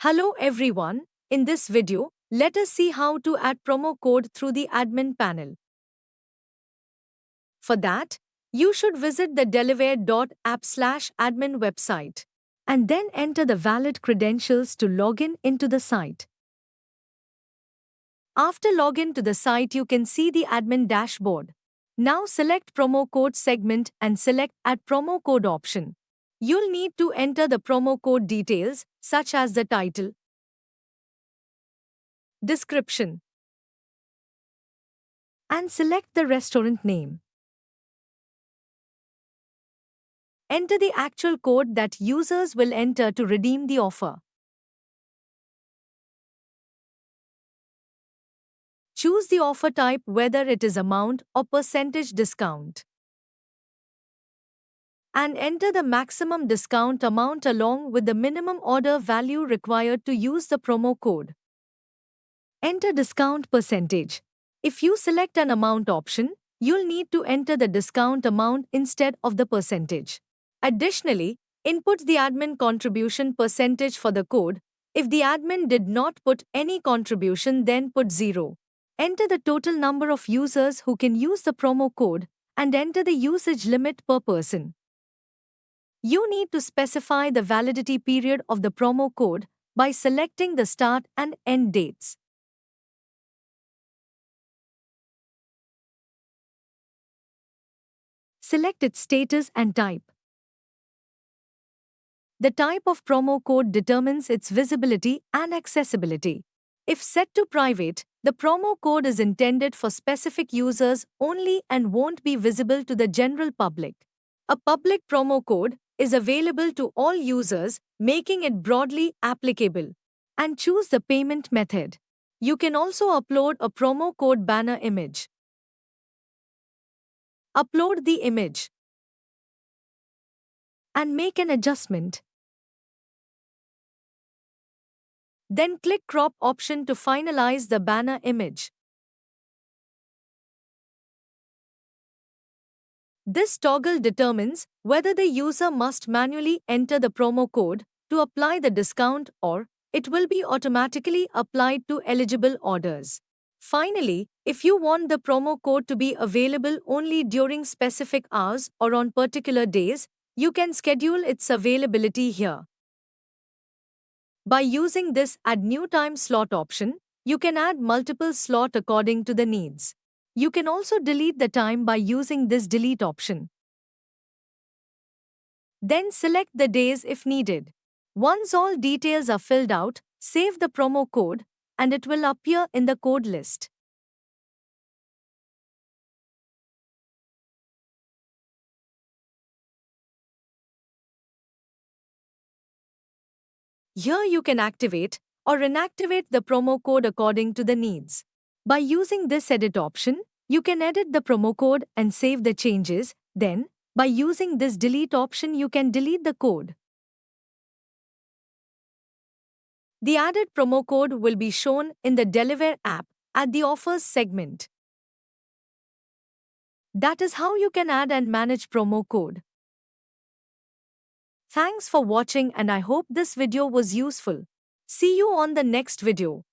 Hello everyone, in this video, let us see how to add promo code through the admin panel. For that, you should visit the Delaware.app/admin website and then enter the valid credentials to log into the site. After login to the site, you can see the admin dashboard. Now select promo code segment and select add promo code option. You'll need to enter the promo code details such as the title, description, and select the restaurant name. Enter the actual code that users will enter to redeem the offer. Choose the offer type, whether it is amount or percentage discount, and enter the maximum discount amount along with the minimum order value required to use the promo code. Enter discount percentage. If you select an amount option, you'll need to enter the discount amount instead of the percentage. Additionally, input the admin contribution percentage for the code. If the admin did not put any contribution, then put 0. Enter the total number of users who can use the promo code and enter the usage limit per person. You need to specify the validity period of the promo code by selecting the start and end dates. Select its status and type. The type of promo code determines its visibility and accessibility. If set to private, the promo code is intended for specific users only and won't be visible to the general public. A public promo code is available to all users, making it broadly applicable. And choose the payment method. You can also upload a promo code banner image. Upload the image and make an adjustment. Then click crop option to finalize the banner image. This toggle determines whether the user must manually enter the promo code to apply the discount or it will be automatically applied to eligible orders. Finally, if you want the promo code to be available only during specific hours or on particular days, you can schedule its availability here. By using this Add New Time Slot option, you can add multiple slots according to the needs. You can also delete the time by using this Delete option. Then select the days if needed. Once all details are filled out, save the promo code and it will appear in the code list. Here you can activate or inactivate the promo code according to the needs. By using this edit option, you can edit the promo code and save the changes. Then, by using this delete option, you can delete the code. The added promo code will be shown in the Delaware app at the offers segment. That is how you can add and manage promo code. Thanks for watching and I hope this video was useful. See you on the next video.